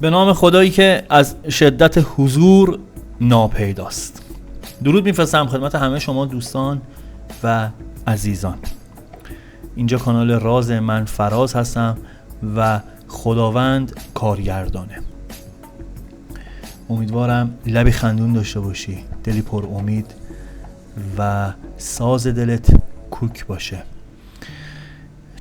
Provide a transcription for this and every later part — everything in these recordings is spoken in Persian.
به نام خدایی که از شدت حضور ناپیداست. درود میفرستم خدمت همه شما دوستان و عزیزان. اینجا کانال راز من فراز هستم و خداوند کارگردانه. امیدوارم لبی خندون داشته باشی، دلی پر امید و ساز دلت کوک باشه.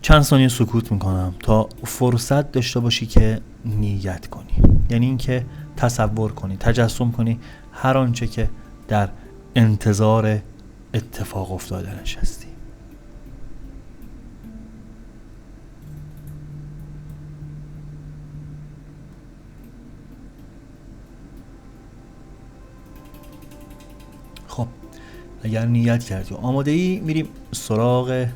چند ثانیه سکوت میکنم تا فرصت داشته باشی که نیت کنی، یعنی اینکه تصور کنی، تجسم کنی هر آنچه که در انتظار اتفاق افتادنش هستی. خب اگر نیت کردی و آماده ای، میریم سراغ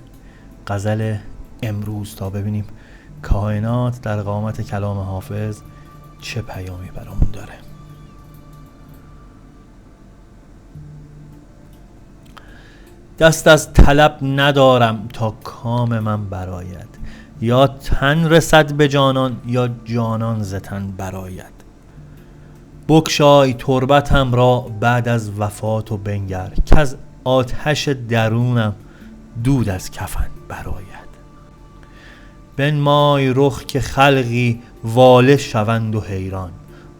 غزل امروز تا ببینیم کائنات در قامت کلام حافظ چه پیامی برامون داره. دست از طلب ندارم تا کام من برآید، یا تن رسد به جانان یا جانان ز تن برآید. بگشای تربتم را بعد از وفات و بنگر، کز آتش درونم دود از کفن برآید. بنمای رخ که خلقی واله شوند و حیران،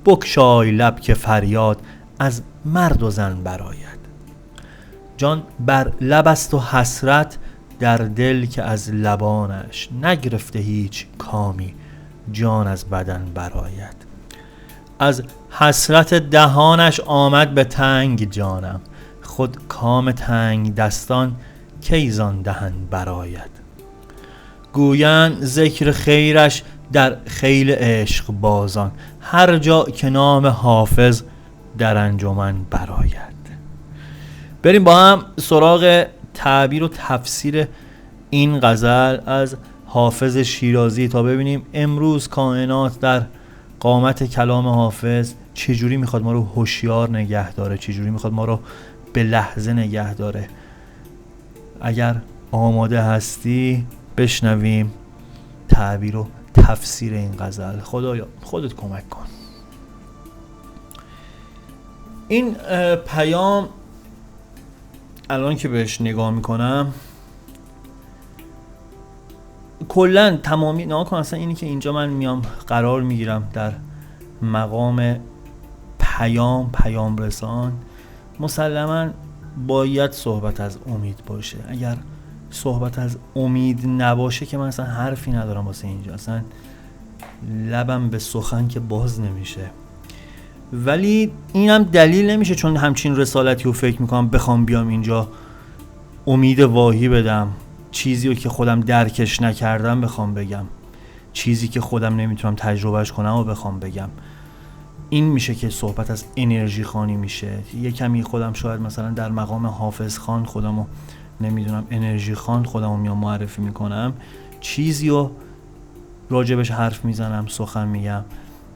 بگشای لب که فریاد از مرد و زن برآید. جان بر لب است و حسرت در دل که از لبانش، نگرفته هیچ کامی جان از بدن برآید. از حسرت دهانش آمد به تنگ جانم، خود کام تنگ دستان کی زان دهن برآید. گویند ذکر خیرش در خیل عشق بازان، هر جا که نام حافظ در انجمن برآید. بریم با هم سراغ تعبیر و تفسیر این غزل از حافظ شیرازی تا ببینیم امروز کائنات در قامت کلام حافظ چجوری میخواد ما رو هوشیار نگه داره، چجوری میخواد ما رو به لحظه نگه داره. اگر آماده هستی بشنویم تعبیر و تفسیر این غزل. خدایا خودت کمک کن. این پیام الان که بهش نگاه میکنم کلن تمامی نگاه کن، اصلا اینی که اینجا من میام قرار میگیرم در مقام پیام رسان، مسلما باید صحبت از امید باشه. اگر صحبت از امید نباشه که من اصلا حرفی ندارم واسه اینجا، اصلا لبم به سخن که باز نمیشه. ولی اینم دلیل نمیشه چون همچین رسالتی رو فکر میکنم بخوام بیام اینجا امید واهی بدم، چیزی رو که خودم درکش نکردم بخوام بگم، چیزی که خودم نمیتونم تجربهش کنم و بخوام بگم. این میشه که صحبت از انرژی خانی میشه. یه کمی خودم شاید مثلا در مقام حافظ خان خودمو نمیدونم انرژی خان خودمو میام معرفی میکنم، چیزی رو راجبش حرف میزنم، سخن میگم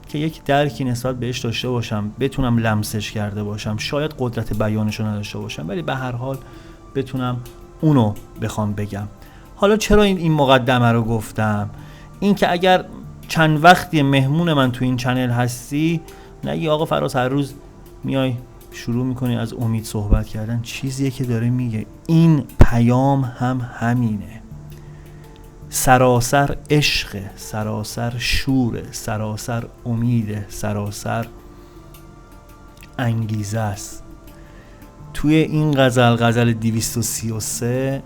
که یک درکی نسبت بهش داشته باشم، بتونم لمسش کرده باشم. شاید قدرت بیانشو نداشته باشم ولی به هر حال بتونم اونو بخوام بگم. حالا چرا این مقدمه رو گفتم؟ این که اگر چند وقتی مهمون من تو این چنل هستی، نگی آقا فراز هر روز میای شروع میکنی از امید صحبت کردن، چیزیه که داره میگه. این پیام هم همینه، سراسر عشق، سراسر شور، سراسر امید، سراسر انگیزه است. توی این غزل 233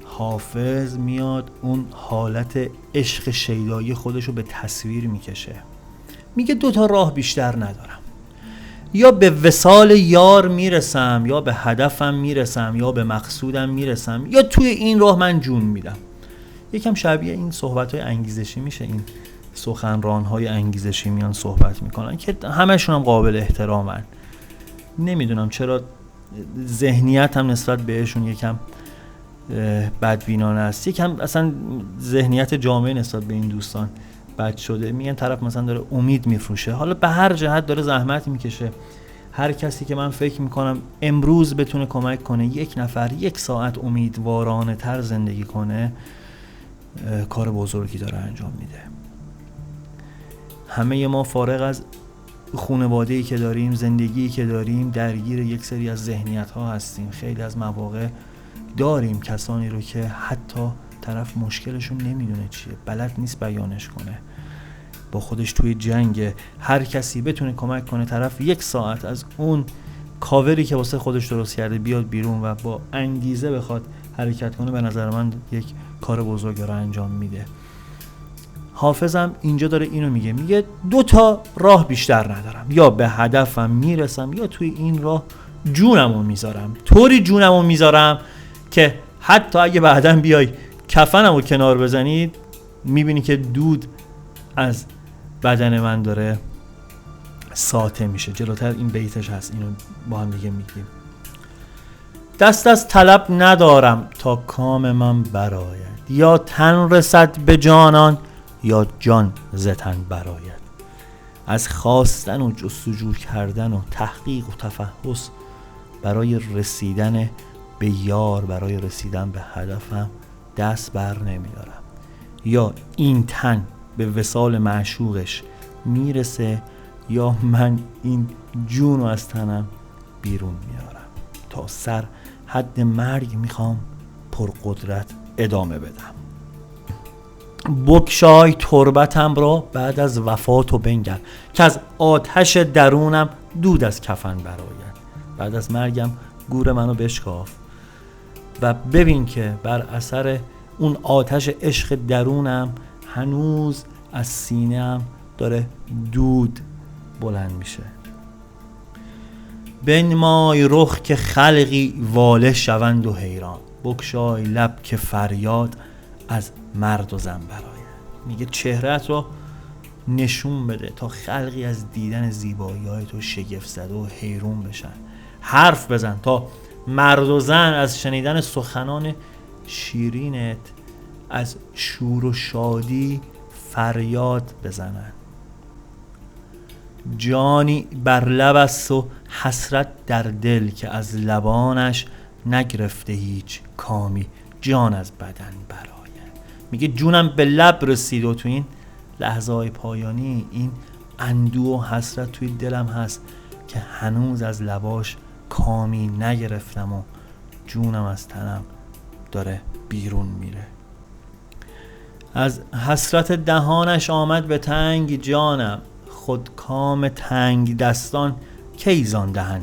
حافظ میاد اون حالت عشق شیدایی خودشو به تصویر میکشه. میگه 2 راه بیشتر ندارم، یا به وصال یار میرسم، یا به هدفم میرسم، یا به مقصودم میرسم، یا توی این راه من جون میدم. یکم شبیه این صحبت‌های انگیزشی میشه، این سخنران‌های انگیزشی میان صحبت میکنن که همشون هم قابل احترامن. نمیدونم چرا ذهنیت هم نسبت بهشون یکم بدبینانه است، یکم اصلا ذهنیت جامعه نسبت به این دوستان بد شده. میگن طرف مثلا داره امید میفروشه، حالا به هر جهت داره زحمت میکشه. هر کسی که من فکر میکنم امروز بتونه کمک کنه 1 نفر 1 ساعت امیدوارانه تر زندگی کنه، کار بزرگی داره انجام میده. همه ما فارغ از خانواده‌ای که داریم، زندگیی که داریم، درگیر یک سری از ذهنیت‌ها هستیم. خیلی از مواقع داریم کسانی رو که حتی طرف مشکلشون نمیدونه چیه، بلد نیست بیانش کنه، با خودش توی جنگ. هر کسی بتونه کمک کنه طرف 1 ساعت از اون کاوری که واسه خودش درست کرده بیاد بیرون و با انگیزه بخواد حرکت کنه، به نظر من یک کار بزرگ رو انجام میده. حافظم اینجا داره اینو میگه 2 تا راه بیشتر ندارم، یا به هدفم میرسم یا توی این راه جونمو میذارم. طوری جونمو میذارم که حتی اگه بعداً بیای کفنمو کنار بزنید میبینی که دود از بدن من داره ساطع میشه. جلوتر این بیتش هست، اینو با هم دیگه میگیم. دست از طلب ندارم تا کام من برآید، یا تن رسد به جانان یا جان ز تن برآید. از خواستن و جستجو کردن و تحقیق و تفحص برای رسیدن به یار، برای رسیدن به هدفم دست بر نمیدارم. یا این تن به وصال معشوقش میرسه یا من این جونو از تنم بیرون میارم. تا سر حد مرگ میخوام پرقدرت ادامه بدم. بگشای تربتم را بعد از وفات و بنگر، که از آتش درونم دود از کفن برآید. بعد از مرگم گور منو بشکاف و ببین که بر اثر اون آتش عشق درونم هنوز از سینه‌ام داره دود بلند میشه. بنمای رخ که خلقی واله شوند و حیران، بگشای لب که فریاد از مرد و زن برآید. میگه چهرهت رو نشون بده تا خلقی از دیدن زیبایی‌های تو شگفت زده و حیرون بشن. حرف بزن تا مرد و زن از شنیدن سخنان شیرینت از شور و شادی فریاد بزنن. جانی بر لب است و حسرت در دل، که از لبانش نگرفته هیچ کامی جان از بدن برآید. میگه جونم به لب رسید و تو این لحظه های پایانی این اندوه و حسرت توی دلم هست که هنوز از لباش کامی نگرفتم و جونم از تنم داره بیرون میره. از حسرت دهانش آمد به تنگ جانم، خود کام تنگ دستان کی زان دهن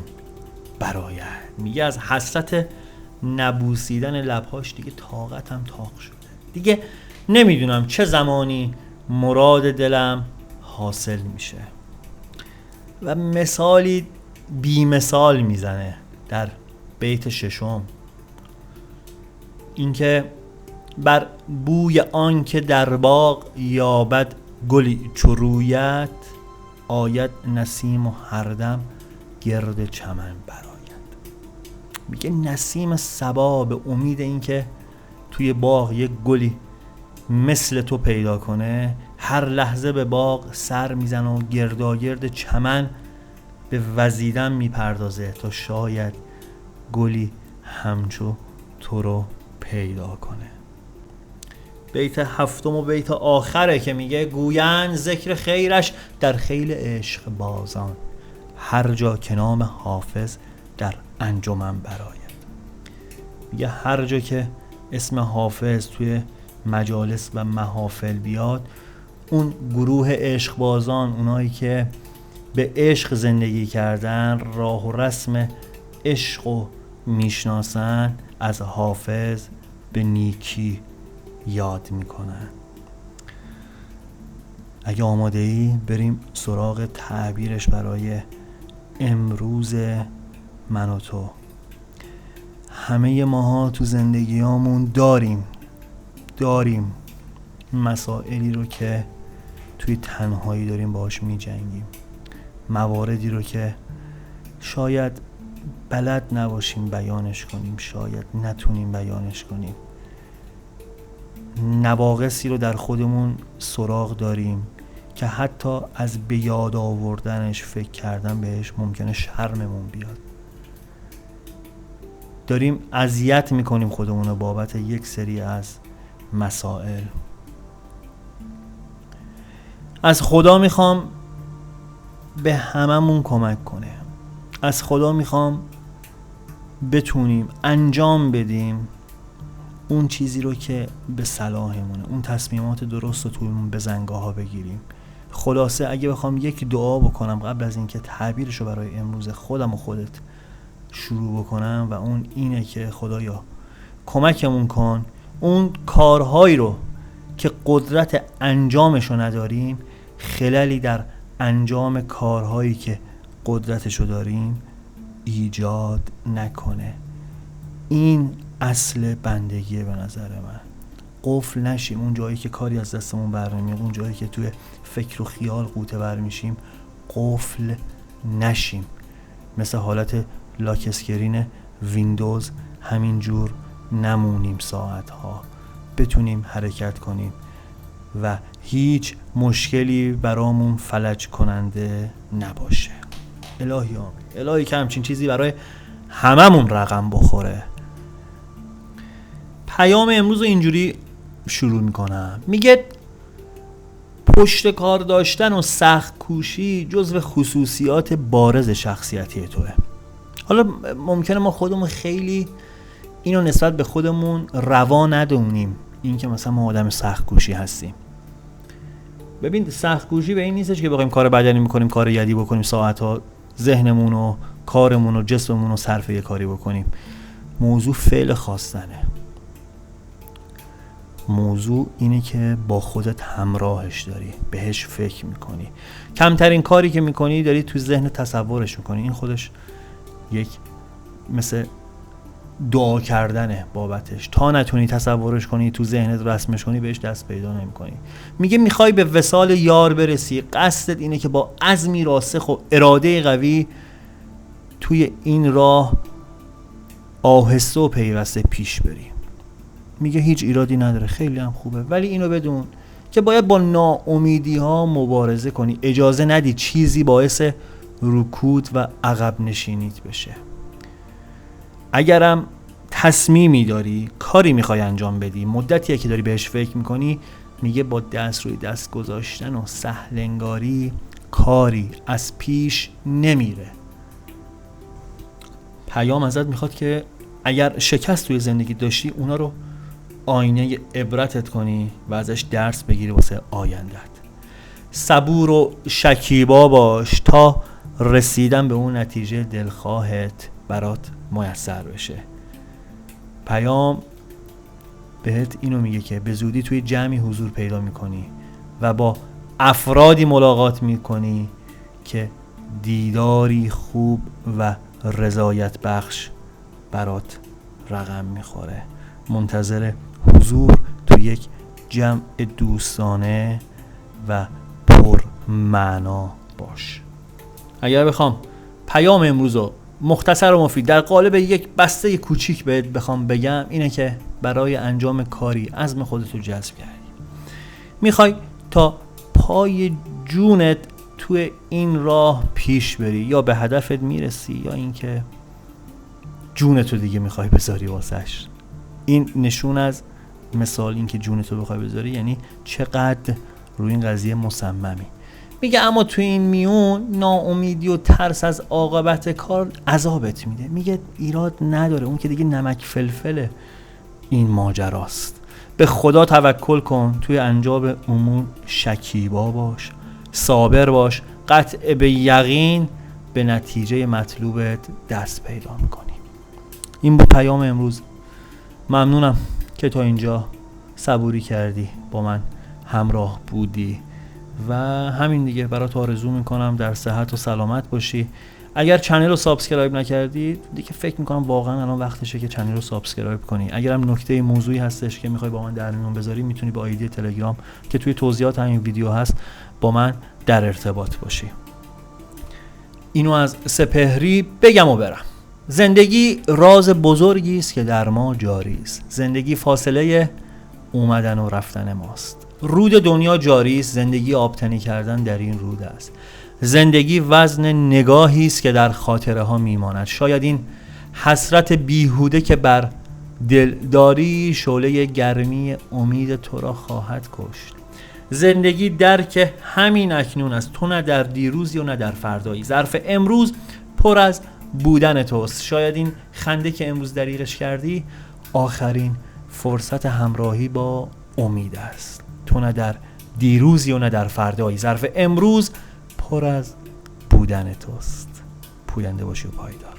برآید. میگه از حسرت نبوسیدن لبهاش دیگه طاقتم طاق شده، دیگه نمیدونم چه زمانی مراد دلم حاصل میشه. و مثالی بی مثال میزنه در بیت 6، اینکه بر بوی آن که در باغ یابد گلی چو رویت، آید نسیم و هر دم گرد چمن برآید. میگه نسیم صبا به امید اینکه توی باغ یک گلی مثل تو پیدا کنه، هر لحظه به باغ سر میزنه و گرداگرد چمن به وزیدن میپردازه تا شاید گلی همچو تو رو پیدا کنه. بیت 7 و بیت آخره که میگه گویند ذکر خیرش در خیل عشق بازان، هر جا که نام حافظ در انجمن برآید. میگه هر جا که اسم حافظ توی مجالس و محافل بیاد، اون گروه عشق بازان، اونایی که به عشق زندگی کردن، راه و رسم عشق رو میشناسن، از حافظ به نیکی یاد میکنن. اگه آماده ای بریم سراغ تعبیرش برای امروز من و تو. همه ماها تو زندگیامون داریم مسائلی رو که توی تنهایی داریم باهاش میجنگیم، مواردی رو که شاید بلد نباشیم بیانش کنیم، شاید نتونیم بیانش کنیم، نواقصی رو در خودمون سراغ داریم که حتی از به یاد آوردنش، فکر کردن بهش ممکنه شرممون بیاد. داریم اذیت میکنیم خودمون رو بابت یک سری از مسائل. از خدا میخوام به هممون کمک کنه. از خدا میخوام بتونیم انجام بدیم اون چیزی رو که به صلاحمونه، اون تصمیمات درست رو تویمون به زنگاه ها بگیریم. خلاصه اگه بخوام یک دعا بکنم قبل از اینکه تعبیرش رو برای امروز خودم و خودت شروع بکنم و اون اینه که خدایا کمکمون کن اون کارهایی رو که قدرت انجامش رو نداریم خللی در انجام کارهایی که قدرتش رو داریم ایجاد نکنه. این اصل بندگیه به نظر من. قفل نشیم اون جایی که کاری از دستمون برنمیاد، اون جایی که توی فکر و خیال غوطه ور میشیم قفل نشیم، مثل حالت لاک اسکرین ویندوز همینجور نمونیم ساعتها، بتونیم حرکت کنیم و هیچ مشکلی برامون فلج کننده نباشه. الهی آمین. الهی که همچین چیزی برای هممون رقم بخوره. پیام امروز رو اینجوری شروع میکنم. میگه پشت کار داشتن و سخت کوشی جزو خصوصیات بارز شخصیتی توه. حالا ممکنه ما خودمون خیلی اینو نسبت به خودمون روا ندونیم، این که مثلا ما آدم سخت کوشی هستیم. ببین سخت کوشی به این نیستش که بخوایم کار بدنی میکنیم، کار یدی بکنیم، ساعتها ذهنمون و کارمون و جسممون رو صرف یه کاری بکنیم. موضوع فعل خواستنه. موضوع اینه که با خودت همراهش داری، بهش فکر میکنی. کمترین کاری که میکنی داری تو ذهن تصورش میکنی. این خودش یک مثل دعا کردنه بابتش. تا نتونی تصورش کنی، تو ذهنت رسمش کنی، بهش دست پیدا نمیکنی. میگه میخوای به وصال یار برسی، قصدت اینه که با عزمی راسخ و اراده قوی توی این راه آهسته و پیوسته پیش بری. میگه هیچ ایرادی نداره، خیلی هم خوبه، ولی اینو بدون که باید با ناامیدی ها مبارزه کنی. اجازه ندی چیزی باعث رکود و عقب نشینیت بشه. اگرم تصمیمی داری، کاری میخوای انجام بدی، مدتیه که داری بهش فکر میکنی، میگه با دست روی دست گذاشتن و سهلنگاری کاری از پیش نمیره. پیام ازت میخواد که اگر شکست توی زندگی داشتی اونا رو آینه عبرتت کنی و ازش درس بگیری واسه آیندت. صبور و شکیبا باش تا رسیدن به اون نتیجه دلخواهت برات میسر بشه. پیام بهت اینو میگه که به زودی توی جمعی حضور پیدا میکنی و با افرادی ملاقات میکنی که دیداری خوب و رضایت بخش برات رقم میخوره. منتظر حضور تو یک جمع دوستانه و پر معنا باش. اگر بخوام پیام امروز رو مختصر و مفید در قالب یک بسته کوچیک بهت بخوام بگم، اینه که برای انجام کاری عزم خودت رو جذب کردی، میخوای تا پای جونت توی این راه پیش بری، یا به هدفت میرسی یا اینکه جونت رو دیگه میخوای بذاری واسش. این نشون از مثال این که جونت رو بخوای بذاری یعنی چقدر روی این قضیه مصممی. میگه اما توی این میون ناامیدی و ترس از عاقبت کار عذابت میده. میگه ایراد نداره، اون که دیگه نمک فلفل این ماجراست. به خدا توکل کن، توی انجام امور شکیبا باش، صابر باش، قطع به یقین به نتیجه مطلوبت دست پیدا میکنی. این بود پیام امروز. ممنونم که تا اینجا صبوری کردی، با من همراه بودی و همین دیگه. برات آرزو میکنم در صحت و سلامت باشی. اگر چنل رو سابسکرایب نکردی دیگه فکر میکنم واقعا الان وقتشه که چنل رو سابسکرایب کنی. اگرم نکته موضوعی هستش که میخوای با من در میون بذاری، میتونی با آیدی تلگرام که توی توضیحات همین ویدیو هست با من در ارتباط باشی. اینو از سپهری بگم و برم. زندگی راز بزرگی است که در ما جاری است. زندگی فاصله اومدن و رفتن ماست. رود دنیا جاری است، زندگی آبتنی کردن در این رود است. زندگی وزن نگاهی است که در خاطره ها میماند. شاید این حسرت بیهوده که بر دلداری شعله گرمی امید تو را خواهد کشت. زندگی درک همین اکنون است. تو نه در دیروزی و نه در فردایی. ظرف امروز پر از بودن توست. شاید این خنده که امروز دریغش کردی آخرین فرصت همراهی با امید است. تو نه در دیروزی و نه در فردایی. ظرف امروز پر از بودن توست. پوینده باشی و پایدار.